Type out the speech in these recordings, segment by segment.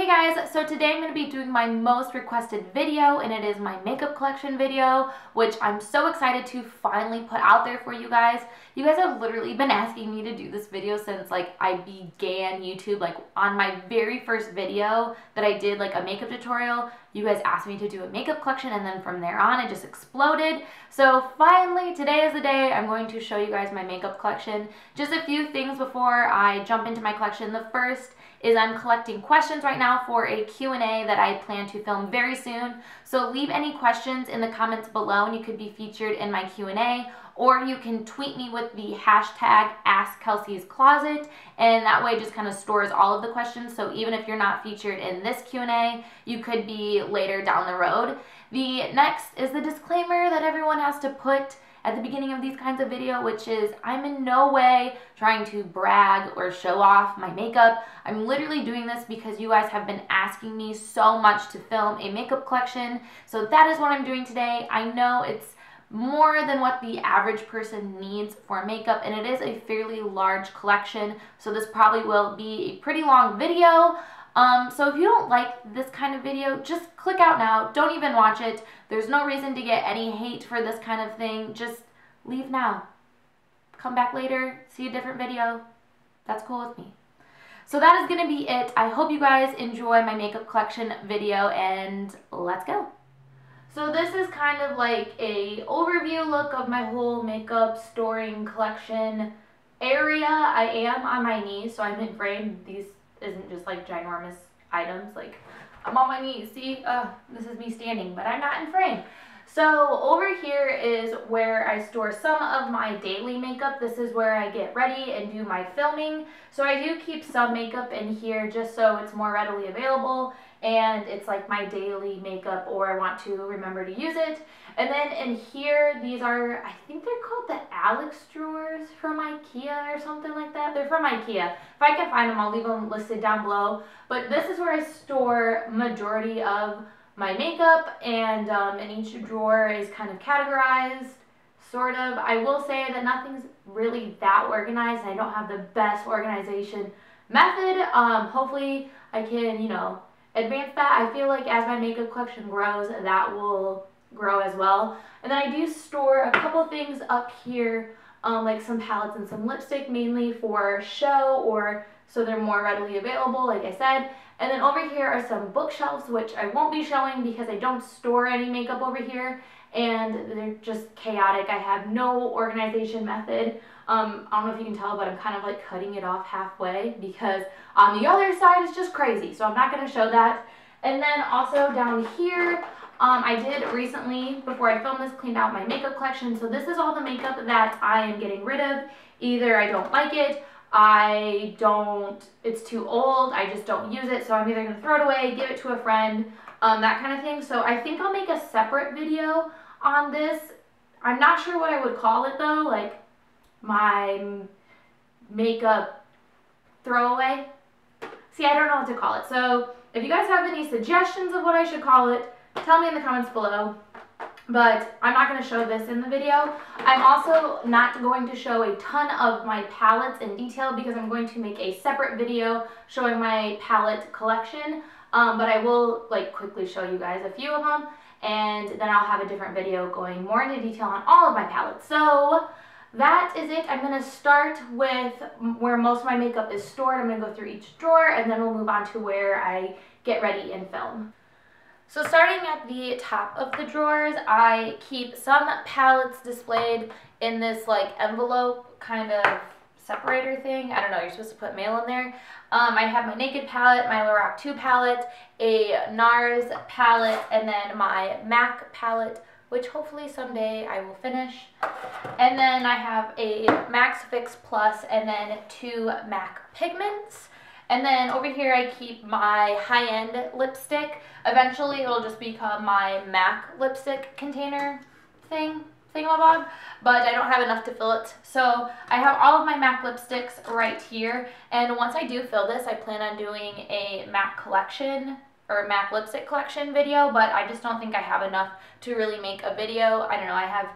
Hey guys, so today I'm going to be doing my most requested video, and it is my makeup collection video, which I'm so excited to finally put out there for you guys. You guys have literally been asking me to do this video since I began YouTube. On my very first video that I did a makeup tutorial, you guys asked me to do a makeup collection, and then from there on it just exploded. So finally, today is the day I'm going to show you guys my makeup collection. Just a few things before I jump into my collection. The first is I'm collecting questions right now for a Q&A that I plan to film very soon. So leave any questions in the comments below and you could be featured in my Q&A, or you can tweet me with the hashtag #KelsesCloset, and that way it just kind of stores all of the questions. So even if you're not featured in this Q&A, you could be later down the road. The next is the disclaimer that everyone has to put at the beginning of these kinds of video, which is I'm in no way trying to brag or show off my makeup. I'm literally doing this because you guys have been asking me so much to film a makeup collection. So that is what I'm doing today. I know it's more than what the average person needs for makeup, and it is a fairly large collection, so this probably will be a pretty long video. So if you don't like this kind of video, just click out now. Don't even watch it. There's no reason to get any hate for this kind of thing. Just leave now. Come back later, see a different video. That's cool with me. So that is going to be it. I hope you guys enjoy my makeup collection video, and let's go. So this is kind of like a overview look of my whole makeup storing collection area. I am on my knees, so I'm in frame. These isn't just ginormous items. I'm on my knees. See, this is me standing, but I'm not in frame. So over here is where I store some of my daily makeup. This is where I get ready and do my filming. So I do keep some makeup in here just so it's more readily available, and it's like my daily makeup, or I want to remember to use it. And then in here, these are, I think they're called the Alex drawers from IKEA or something like that. They're from IKEA. If I can find them, I'll leave them listed down below. But this is where I store majority of my makeup, and in each drawer is kind of categorized, sort of. I will say that nothing's really that organized. I don't have the best organization method. Hopefully I can, advance that. I feel like as my makeup collection grows, that will grow as well. And then I do store a couple things up here, like some palettes and some lipstick, mainly for show or so they're more readily available, like I said. And then over here are some bookshelves, which I won't be showing because I don't store any makeup over here, and they're just chaotic. I have no organization method. I don't know if you can tell, but I'm kind of cutting it off halfway because on the other side is just crazy, so I'm not going to show that. And then also down here, I did recently, before I filmed this, cleaned out my makeup collection. So this is all the makeup that I am getting rid of. Either I don't like it, it's too old, I just don't use it, so I'm either going to throw it away, give it to a friend, that kind of thing. So I think I'll make a separate video on this. I'm not sure what I would call it though, my makeup throwaway. See, I don't know what to call it. So if you guys have any suggestions of what I should call it, tell me in the comments below. But I'm not going to show this in the video. I'm also not going to show a ton of my palettes in detail because I'm going to make a separate video showing my palette collection. But I will quickly show you guys a few of them, and then I'll have a different video going more into detail on all of my palettes. So that is it. I'm going to start with where most of my makeup is stored. I'm going to go through each drawer, and then we'll move on to where I get ready and film. So starting at the top of the drawers, I keep some palettes displayed in this envelope kind of separator thing. I don't know, you're supposed to put mail in there. I have my Naked palette, my Lorac 2 palette, a NARS palette, and then my MAC palette, which hopefully someday I will finish. And then I have a Max Fix Plus and then 2 MAC pigments. And then over here I keep my high-end lipstick. Eventually it'll just become my MAC lipstick container thingamabob, but I don't have enough to fill it. So I have all of my MAC lipsticks right here, and once I do fill this, I plan on doing a MAC collection or MAC lipstick collection video, but I just don't think I have enough to really make a video. I don't know, I have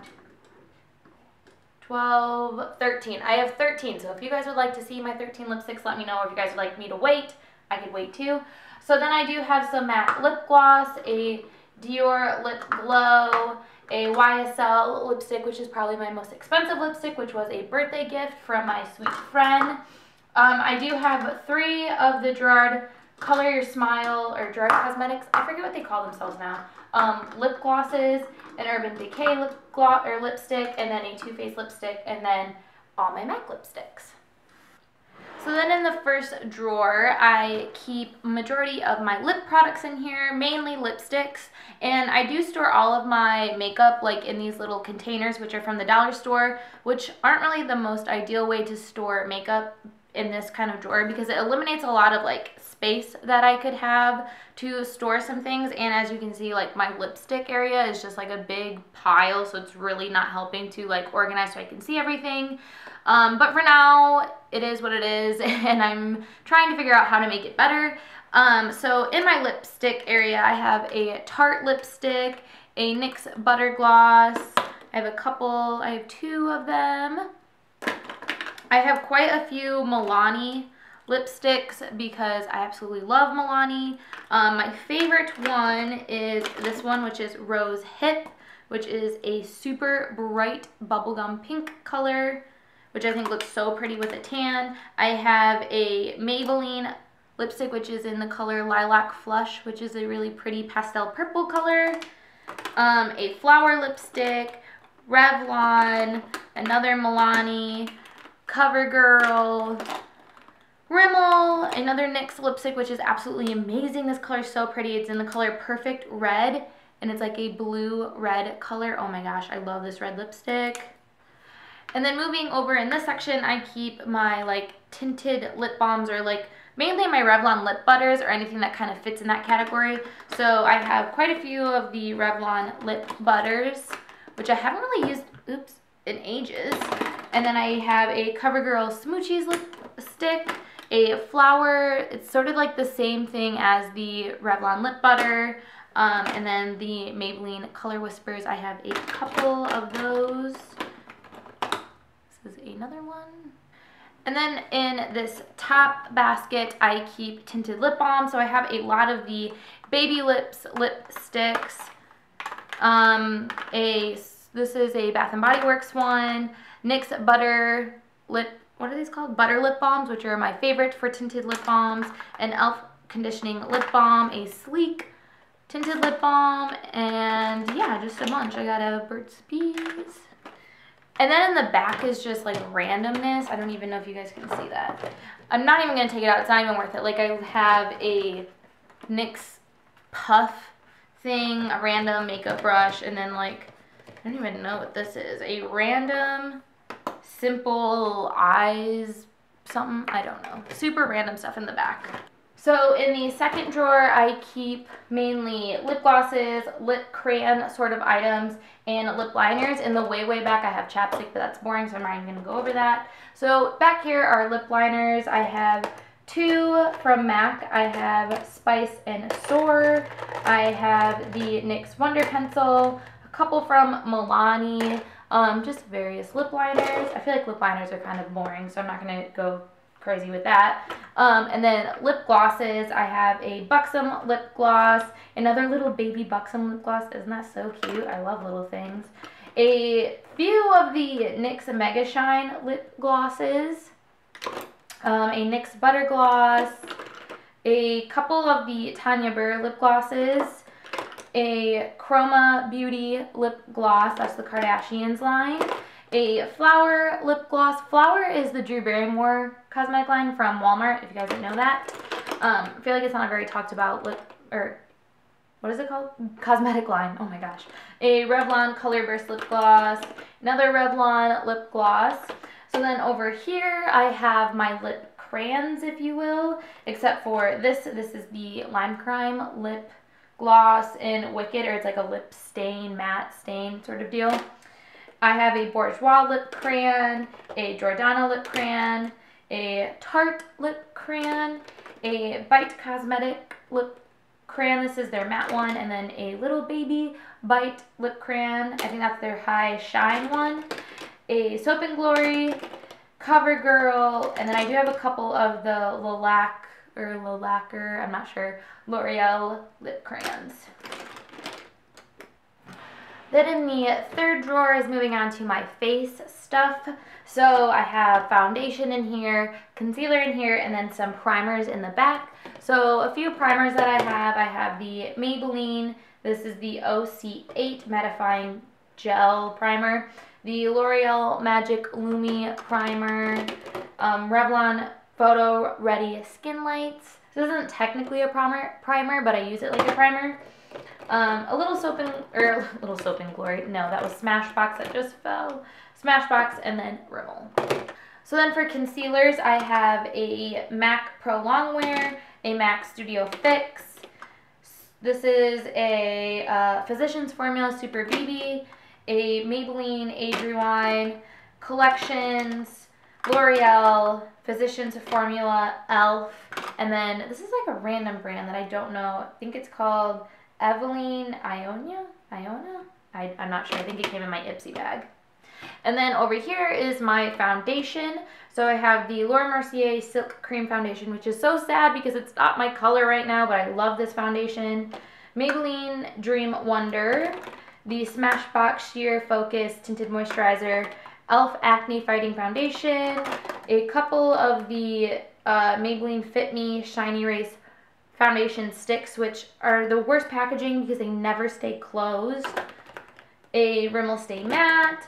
12, 13. I have 13, so if you guys would like to see my 13 lipsticks, let me know. Or if you guys would like me to wait, I could wait to. So then I do have some MAC lip gloss, a Dior lip glow, a YSL lipstick, which is probably my most expensive lipstick, which was a birthday gift from my sweet friend. I do have 3 of the Gerard Color Your Smile, or Gerard Cosmetics, I forget what they call themselves now, lip glosses, an Urban Decay lip gloss or lipstick, and then a Too Faced lipstick, and then all my MAC lipsticks. So then in the first drawer, I keep majority of my lip products in here, mainly lipsticks, and I do store all of my makeup like in these little containers, which are from the dollar store, which aren't really the most ideal way to store makeup in this kind of drawer because it eliminates a lot of like space that I could have to store some things. And as you can see, like my lipstick area is just like a big pile, so it's really not helping to like organize so I can see everything. But for now, it is what it is, and I'm trying to figure out how to make it better. So in my lipstick area, I have a Tarte lipstick, a NYX Butter Gloss. I have 2 of them. I have quite a few Milani lipsticks because I absolutely love Milani. My favorite one is this one, which is Rose Hip, which is a super bright bubblegum pink color, which I think looks so pretty with a tan. I have a Maybelline lipstick, which is in the color Lilac Flush, which is a really pretty pastel purple color. A flower lipstick, Revlon, another Milani, CoverGirl, Rimmel, another NYX lipstick, which is absolutely amazing. This color is so pretty. It's in the color Perfect Red, and it's like a blue-red color. Oh my gosh, I love this red lipstick. And then moving over in this section, I keep my like tinted lip balms, or like mainly my Revlon lip butters or anything that kind of fits in that category. So I have quite a few of the Revlon lip butters, which I haven't really used, in ages. And then I have a CoverGirl Smoochies lipstick, a flower. It's sort of like the same thing as the Revlon lip butter. And then the Maybelline Color Whispers. I have a couple of those. This is another one. And then in this top basket, I keep tinted lip balm. So I have a lot of the Baby Lips lipsticks. This is a Bath & Body Works one. NYX Butter Lip, what are these called? Butter Lip Balms, which are my favorite for tinted lip balms. An e.l.f. Conditioning Lip Balm, a Sleek tinted lip balm, and yeah, just a bunch. I got a Burt's Bees. And then in the back is just like randomness. I don't even know if you guys can see that. I'm not even going to take it out. It's not even worth it. Like I have a NYX Puff thing, a random makeup brush, and then like, I don't even know what this is. A random simple eyes something. I don't know. Super random stuff in the back. So in the second drawer, I keep mainly lip glosses, lip crayon sort of items, and lip liners. In the way back, I have chapstick, but that's boring, so I'm not even going to go over that. So back here are lip liners. I have 2 from MAC. I have Spice and Soar. I have the NYX Wonder Pencil, a couple from Milani, just various lip liners. I feel like lip liners are kind of boring, so I'm not going to go crazy with that. And then lip glosses, I have a Buxom lip gloss, another little baby Buxom lip gloss. Isn't that so cute? I love little things. A few of the NYX Mega Shine lip glosses, a NYX Butter Gloss, a couple of the Tanya Burr lip glosses, a Chroma Beauty lip gloss, that's the Kardashians line, a Flower lip gloss. Flower is the Drew Barrymore cosmetic line from Walmart, if you guys didn't know that. I feel like it's not a very talked about lip, or what is it called? Cosmetic line. Oh my gosh. A Revlon Color Burst lip gloss, another Revlon lip gloss. So then over here I have my lip crayons, if you will, except for this. This is the Lime Crime lip gloss in Wicked, or it's like a lip stain, matte stain sort of deal. I have a Bourjois lip crayon, a Jordana lip crayon, a Tarte lip crayon, a Bite Cosmetic lip crayon. This is their matte one, and then a little baby Bite lip crayon. I think that's their High Shine one. A Soap and Glory, CoverGirl, and then I do have a couple of the Lilac or Lacquer, I'm not sure, L'Oreal lip crayons. Then in the third drawer is moving on to my face stuff. So I have foundation in here, concealer in here, and then some primers in the back. So a few primers that I have the Maybelline, this is the OC8 Mattifying Gel Primer, the L'Oreal Magic Lumi Primer, Revlon Photo Ready Skin Lights. This isn't technically a primer, but I use it like a primer. A little soap and glory. No, that was Smashbox that just fell. Smashbox, and then Rimmel. So then for concealers, I have a MAC Pro Longwear, a MAC Studio Fix. This is a Physicians Formula Super BB, a Maybelline Age Rewind, Collections, L'Oreal, Physicians Formula, e.l.f., and then this is like a random brand that I don't know. I think it's called Eveline Iona? I'm not sure. I think it came in my Ipsy bag. And then over here is my foundation. So I have the Laura Mercier Silk Cream Foundation, which is so sad because it's not my color right now, but I love this foundation. Maybelline Dream Wonder, the Smashbox Sheer Focus Tinted Moisturizer, e.l.f. Acne Fighting Foundation, a couple of the Maybelline Fit Me Shiny Race foundation sticks, which are the worst packaging because they never stay closed, a Rimmel Stay Matte,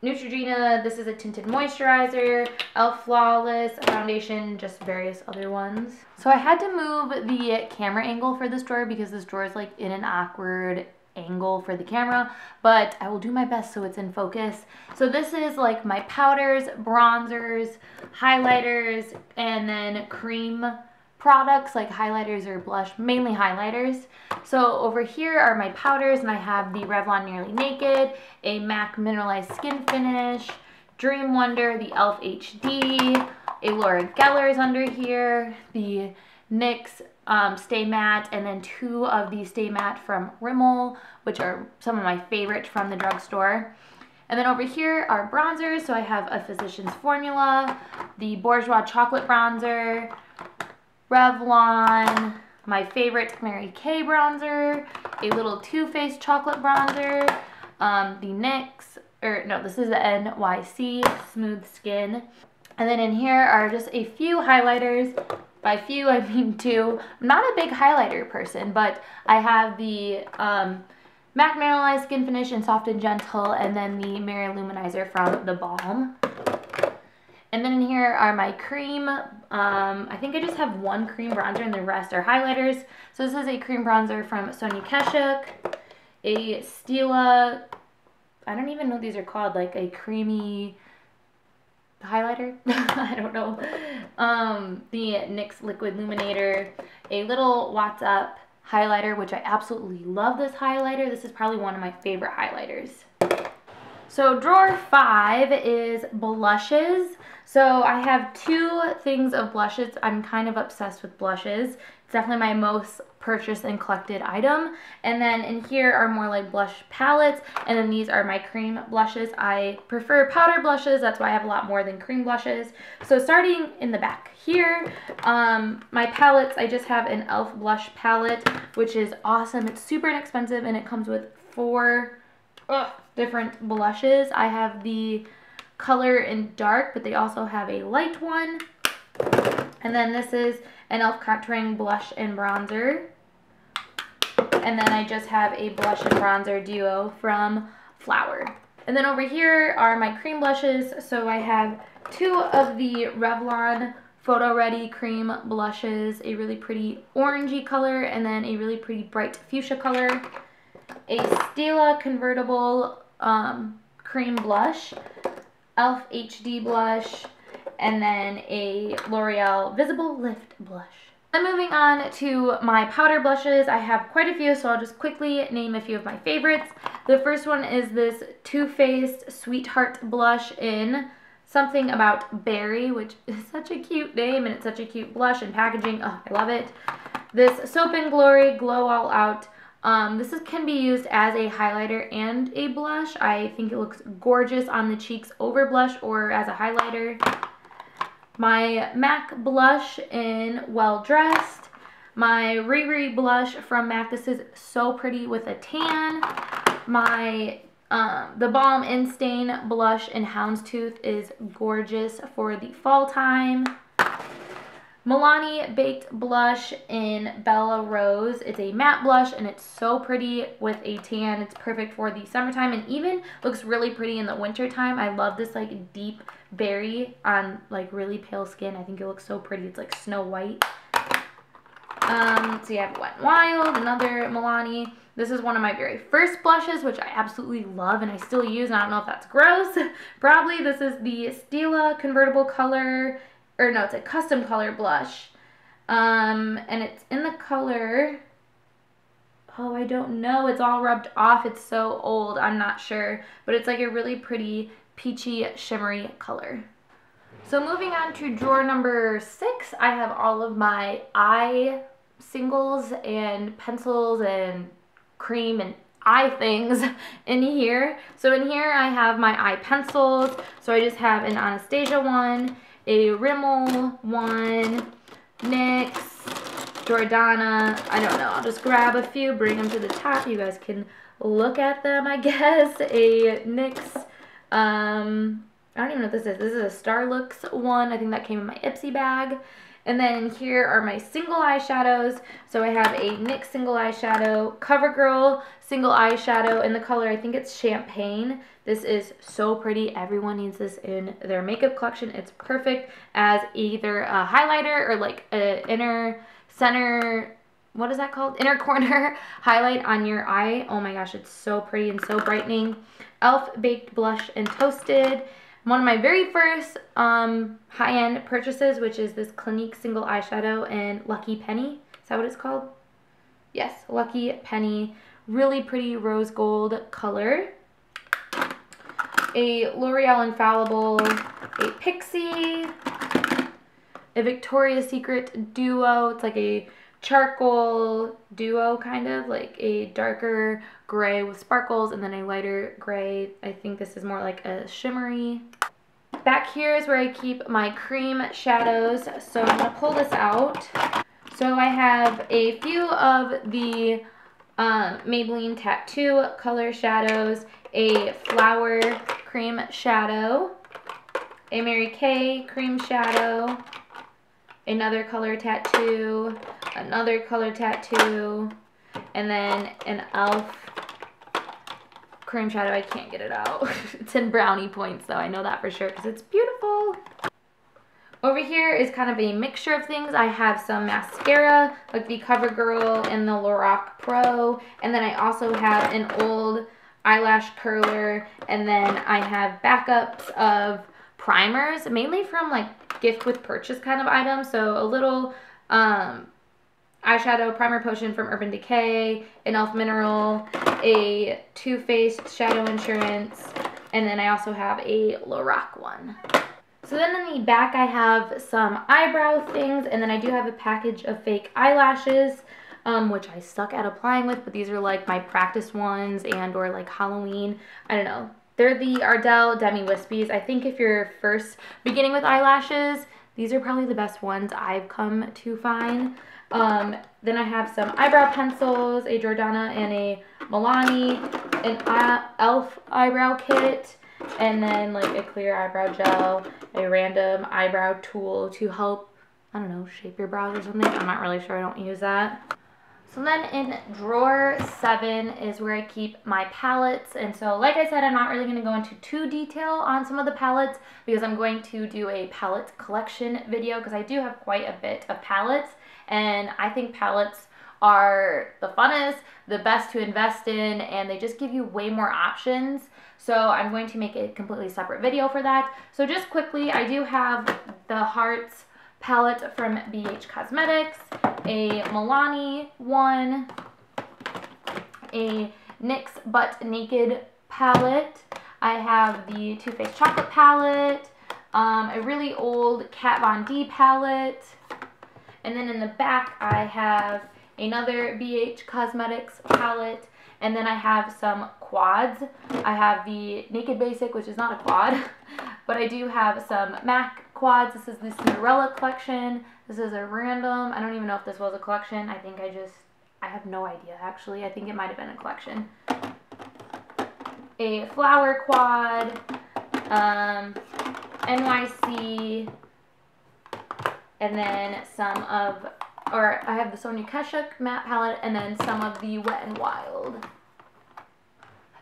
Neutrogena, this is a tinted moisturizer, e.l.f. Flawless foundation, just various other ones. So I had to move the camera angle for this drawer because this drawer is like in an awkward angle for the camera, but I will do my best so it's in focus. So this is like my powders, bronzers, highlighters, and then cream products like highlighters or blush, mainly highlighters. So over here are my powders, and I have the Revlon Nearly Naked, a MAC Mineralized Skin Finish, Dream Wonder, the e.l.f. HD, a Laura Geller is under here, the NYX Stay Matte, and then two of the Stay Matte from Rimmel, which are some of my favorites from the drugstore. And then over here are bronzers, so I have a Physicians Formula, the Bourjois Chocolate Bronzer, Revlon, my favorite Mary Kay bronzer, a little Too Faced chocolate bronzer, the NYX, this is the NYC Smooth Skin. And then in here are just a few highlighters. By few, I mean two. I'm not a big highlighter person, but I have the MAC Mineralized Skin Finish in Soft and Gentle, and then the Mirror Luminizer from The Balm. And then in here are my cream, I think I just have one cream bronzer and the rest are highlighters. So this is a cream bronzer from Sonia Kashuk, a Stila, I don't even know what these are called, like a creamy highlighter, I don't know, the NYX Liquid Illuminator, a little What's Up highlighter, which I absolutely love this highlighter. This is probably one of my favorite highlighters. So drawer 5 is blushes. So I have two things of blushes. I'm kind of obsessed with blushes. It's definitely my most purchased and collected item. And then in here are more like blush palettes, and then these are my cream blushes. I prefer powder blushes, that's why I have a lot more than cream blushes. So starting in the back here, my palettes, I just have an e.l.f. blush palette, which is awesome. It's super inexpensive and it comes with 4 different blushes. I have the color in dark, but they also have a light one. And then this is an e.l.f. contouring blush and bronzer. And then I just have a blush and bronzer duo from Flower. And then over here are my cream blushes. So I have 2 of the Revlon Photo Ready cream blushes, a really pretty orangey color and then a really pretty bright fuchsia color. A Stila convertible cream blush, e.l.f. HD blush, and then a L'Oreal Visible Lift blush. Then moving on to my powder blushes, I have quite a few, so I'll just quickly name a few of my favorites. The first one is this Too Faced Sweetheart blush in Something About Berry, which is such a cute name, and it's such a cute blush and packaging. Oh, I love it. This Soap and Glory Glow All Out. Can be used as a highlighter and a blush. I think it looks gorgeous on the cheeks over blush or as a highlighter. my MAC blush in Well Dressed, my Riri blush from MAC. This is so pretty with a tan. My the Balm In Stain blush in Houndstooth is gorgeous for the fall time. Milani Baked Blush in Bella Rose. It's a matte blush and it's so pretty with a tan. It's perfect for the summertime and even looks really pretty in the wintertime. I love this like deep berry on like really pale skin. I think it looks so pretty. It's like Snow White. So you have Wet n Wild, another Milani. This is one of my very first blushes, which I absolutely love and I still use, and I don't know if that's gross. Probably. This is the Stila Convertible Color, or no, it's a custom color blush. And it's in the color, oh, I don't know. It's all rubbed off. It's so old. I'm not sure. But it's like a really pretty peachy, shimmery color. So moving on to drawer number 6, I have all of my eye singles and pencils and cream and eye things in here. So in here I have my eye pencils. So I just have an Anastasia one, a Rimmel one, NYX, Jordana. I don't know. I'll just grab a few, bring them to the top. You guys can look at them, I guess. A NYX, I don't even know what this is. This is a Starlooks one. I think that came in my Ipsy bag. And then here are my single eyeshadows. So I have a NYX single eyeshadow, CoverGirl single eyeshadow in the color, I think it's Champagne. This is so pretty. Everyone needs this in their makeup collection. It's perfect as either a highlighter or like a inner center, what is that called? Inner corner highlight on your eye. Oh my gosh, it's so pretty and so brightening. e.l.f. Baked Blush and Toasted. One of my very first high-end purchases, which is this Clinique single eyeshadow in Lucky Penny. Is that what it's called? Yes, Lucky Penny. Really pretty rose gold color. A L'Oreal Infallible, a Pixie, a Victoria's Secret Duo. It's like a charcoal duo, kind of like a darker gray with sparkles and then a lighter gray. I think this is more like a shimmery. Back here is where I keep my cream shadows. So I'm going to pull this out. So I have a few of the Maybelline Tattoo color shadows, a Flower cream shadow, a Mary Kay cream shadow, another color tattoo, another color tattoo, and then an e.l.f. cream shadow. I can't get it out. It's in brownie points though. I know that for sure because it's beautiful. Over here is kind of a mixture of things. I have some mascara, like the CoverGirl and the Lorac Pro, and then I also have an old eyelash curler, and then I have backups of primers, mainly from like gift with purchase kind of items. So a little eyeshadow primer potion from Urban Decay, an e.l.f. mineral, a Too Faced Shadow Insurance, and then I also have a Lorac one. So then in the back I have some eyebrow things, and then I do have a package of fake eyelashes, which I suck at applying with, but these are like my practice ones and or like Halloween. I don't know. They're the Ardell Demi Wispies. I think if you're first beginning with eyelashes, these are probably the best ones I've come to find. Then I have some eyebrow pencils, a Jordana and a Milani, an e.l.f. eyebrow kit, and then like a clear eyebrow gel, a random eyebrow tool to help, I don't know, shape your brows or something. I'm not really sure. I don't use that. So then in drawer 7 is where I keep my palettes. And so like I said, I'm not really going to go into too detail on some of the palettes because I'm going to do a palette collection video because I do have quite a bit of palettes. And I think palettes are the funnest, the best to invest in, and they just give you way more options. So I'm going to make a completely separate video for that. So just quickly, I do have the Hearts palette from BH Cosmetics, a Milani one, a NYX Butt Naked palette. I have the Too Faced Chocolate palette, a really old Kat Von D palette, and then in the back I have another BH Cosmetics palette, and then I have some quads. I have the Naked Basic, which is not a quad, but I do have some MAC quads. This is the Cinderella collection. This is a random, I don't even know if this was a collection. I have no idea actually. I think it might have been a collection. A flower quad, NYC, and then some of, or I have the Sonia Keshuk matte palette, and then some of the Wet n Wild.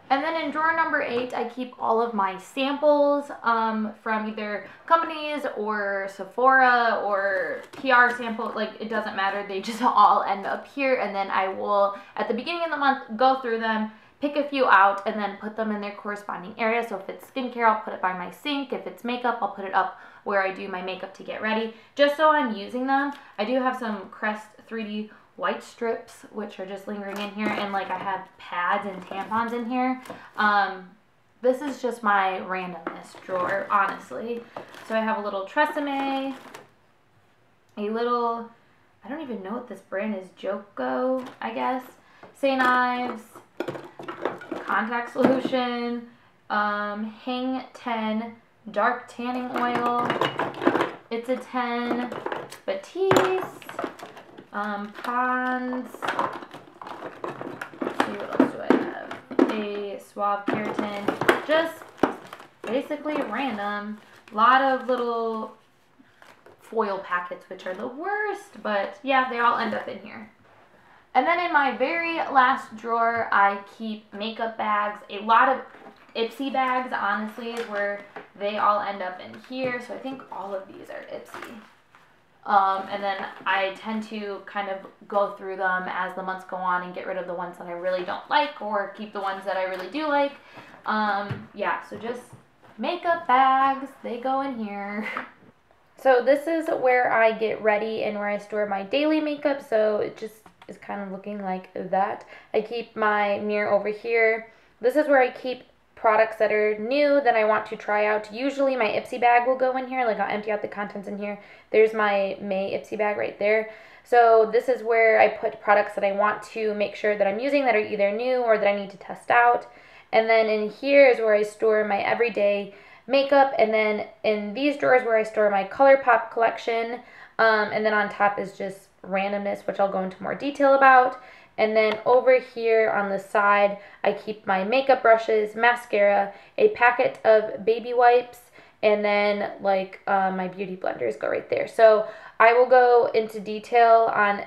And then in drawer number 8, I keep all of my samples from either companies or Sephora or PR sample. Like, it doesn't matter. They just all end up here. And then I will, at the beginning of the month, go through them, pick a few out, and then put them in their corresponding area. So if it's skincare, I'll put it by my sink. If it's makeup, I'll put it up where I do my makeup to get ready, just so I'm using them. I do have some Crest 3D white strips, which are just lingering in here, and like I have pads and tampons in here. This is just my randomness drawer, honestly. So I have a little Tresemme, a little, I don't even know what this brand is, Joko, I guess, St. Ives, contact solution, Hang 10 dark tanning oil, It's a 10, Batiste, Pond's, let's see, what else do I have? A Suave Keratin, just basically random. A lot of little foil packets, which are the worst, but yeah, they all end up in here. And then in my very last drawer, I keep makeup bags. A lot of Ipsy bags, honestly, is where they all end up in here. So I think all of these are Ipsy. And then I tend to kind of go through them as the months go on and get rid of the ones that I really don't like, or keep the ones that I really do like. Yeah, so just makeup bags, they go in here. So this is where I get ready and where I store my daily makeup. So it just is kind of looking like that. I keep my mirror over here. This is where I keep products that are new that I want to try out. Usually my Ipsy bag will go in here, like I'll empty out the contents in here. There's my May Ipsy bag right there. So this is where I put products that I want to make sure that I'm using that are either new or that I need to test out. And then in here is where I store my everyday makeup, and then in these drawers where I store my ColourPop collection, and then on top is just randomness, which I'll go into more detail about. And then over here on the side, I keep my makeup brushes, mascara, a packet of baby wipes, and then like my beauty blenders go right there. So I will go into detail on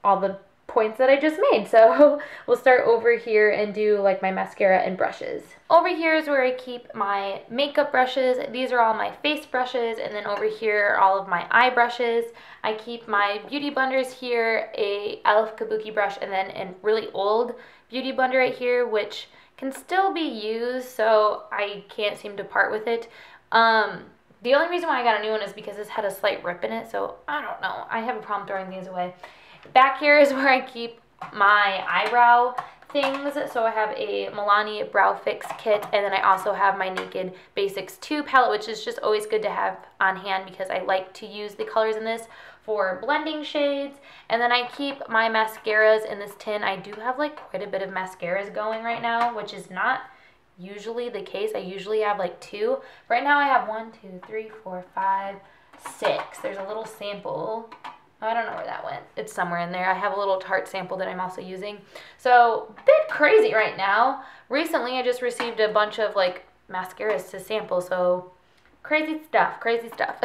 all the points that I just made. So we'll start over here and do like my mascara and brushes. Over here is where I keep my makeup brushes. These are all my face brushes, and then over here are all of my eye brushes. I keep my beauty blenders here, a e.l.f. Kabuki brush, and then a really old beauty blender right here, which can still be used, so I can't seem to part with it. The only reason why I got a new one is because this had a slight rip in it, so I don't know. I have a problem throwing these away. Back here is where I keep my eyebrow things. So I have a Milani Brow Fix kit, and then I also have my Naked Basics 2 palette, which is just always good to have on hand because I like to use the colors in this for blending shades. And then I keep my mascaras in this tin. I do have like quite a bit of mascaras going right now, which is not usually the case. I usually have like 2. Right now I have 1, 2, 3, 4, 5, 6. There's a little sample. I don't know where that went. It's somewhere in there. I have a little Tarte sample that I'm also using. So, a bit crazy right now. Recently, I just received a bunch of, like, mascaras to sample. So, crazy stuff, crazy stuff.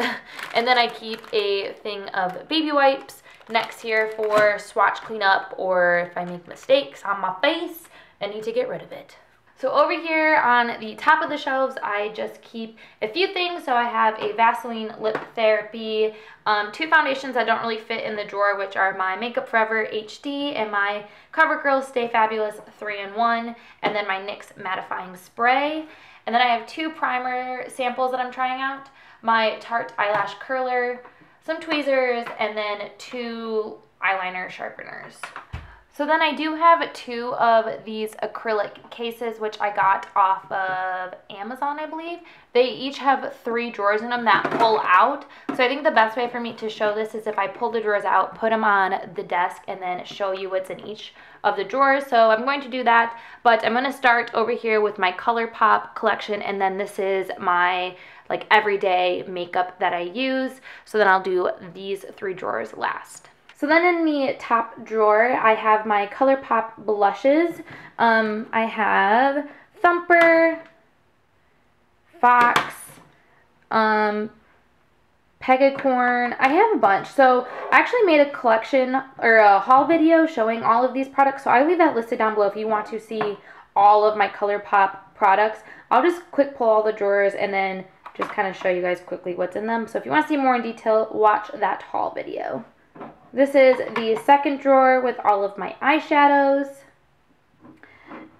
And then I keep a thing of baby wipes next here for swatch cleanup, or if I make mistakes on my face and need to get rid of it. So over here on the top of the shelves, I just keep a few things. So I have a Vaseline Lip Therapy, 2 foundations that don't really fit in the drawer, which are my Makeup Forever HD and my CoverGirl Stay Fabulous 3-in-1, and then my NYX Mattifying Spray. And then I have 2 primer samples that I'm trying out, my Tarte Eyelash Curler, some tweezers, and then 2 eyeliner sharpeners. So then I do have 2 of these acrylic cases, which I got off of Amazon, I believe. They each have 3 drawers in them that pull out. So I think the best way for me to show this is if I pull the drawers out, put them on the desk, and then show you what's in each of the drawers. So I'm going to do that, but I'm going to start over here with my ColourPop collection, and then this is my like everyday makeup that I use. So then I'll do these 3 drawers last. So then in the top drawer, I have my ColourPop blushes. I have Thumper, Fox, Pegacorn. I have a bunch. So I actually made a collection or a haul video showing all of these products. So I'll leave that listed down below if you want to see all of my ColourPop products. I'll just quick pull all the drawers and then just kind of show you guys quickly what's in them. So if you want to see more in detail, watch that haul video. This is the second drawer with all of my eyeshadows.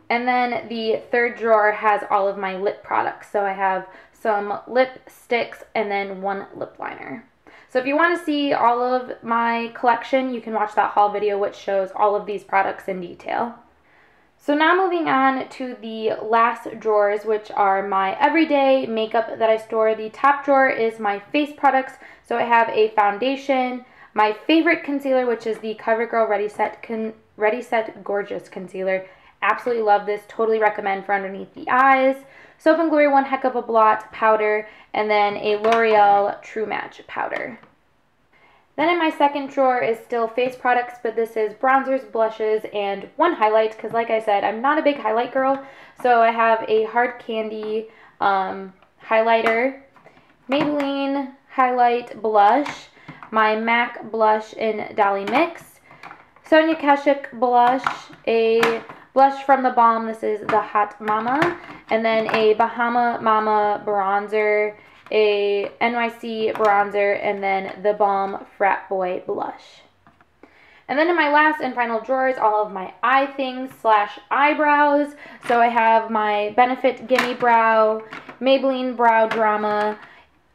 And then the third drawer has all of my lip products. So I have some lipsticks and then 1 lip liner. So if you want to see all of my collection, you can watch that haul video which shows all of these products in detail. So now moving on to the last drawers, which are my everyday makeup that I store. The top drawer is my face products. So I have a foundation, my favorite concealer, which is the CoverGirl Ready Set Gorgeous Concealer. Absolutely love this. Totally recommend for underneath the eyes. Soap and Glory One Heck of a Blot powder, and then a L'Oreal True Match powder. Then in my second drawer is still face products, but this is bronzers, blushes, and 1 highlight, because like I said, I'm not a big highlight girl. So I have a Hard Candy highlighter, Maybelline Highlight Blush, my MAC blush in Dolly Mix, Sonia Kashuk blush, a blush from the Balm, this is the Hot Mama, and then a Bahama Mama bronzer, a NYC bronzer, and then the Balm Frat Boy blush. And then in my last and final drawer is all of my eye things / eyebrows. So I have my Benefit Gimme Brow, Maybelline Brow Drama,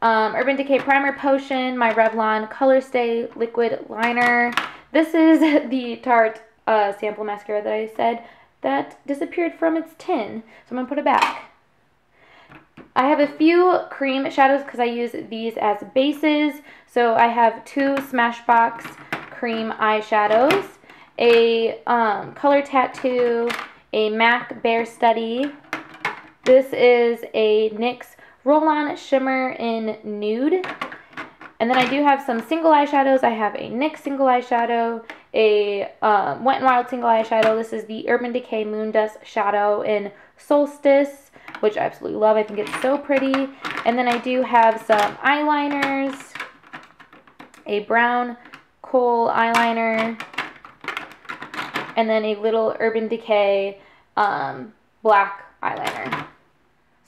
Urban Decay Primer Potion, my Revlon Color Stay Liquid Liner. This is the Tarte sample mascara that I said that disappeared from its tin. So I'm going to put it back. I have a few cream shadows because I use these as bases. So I have 2 Smashbox cream eyeshadows, a Color Tattoo, a MAC Bare Study. This is a NYX Roll-On Shimmer in Nude. And then I do have some single eyeshadows. I have a NYX single eyeshadow, a Wet n Wild single eyeshadow. This is the Urban Decay Moon Dust Shadow in Solstice, which I absolutely love. I think it's so pretty. And then I do have some eyeliners, a brown kohl eyeliner, and then a little Urban Decay black eyeliner.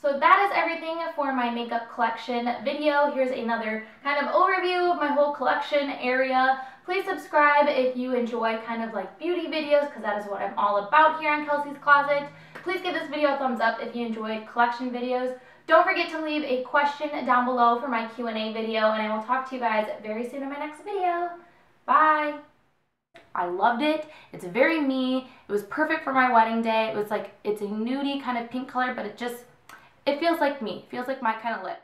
So that is everything for my makeup collection video. Here's another kind of overview of my whole collection area. Please subscribe if you enjoy kind of like beauty videos, because that is what I'm all about here on Kelsey's Closet. Please give this video a thumbs up if you enjoyed collection videos. Don't forget to leave a question down below for my Q&A video, and I will talk to you guys very soon in my next video. Bye! I loved it. It's very me. It was perfect for my wedding day. It was like, it's a nudie kind of pink color, but it feels like me. It feels like my kind of lip.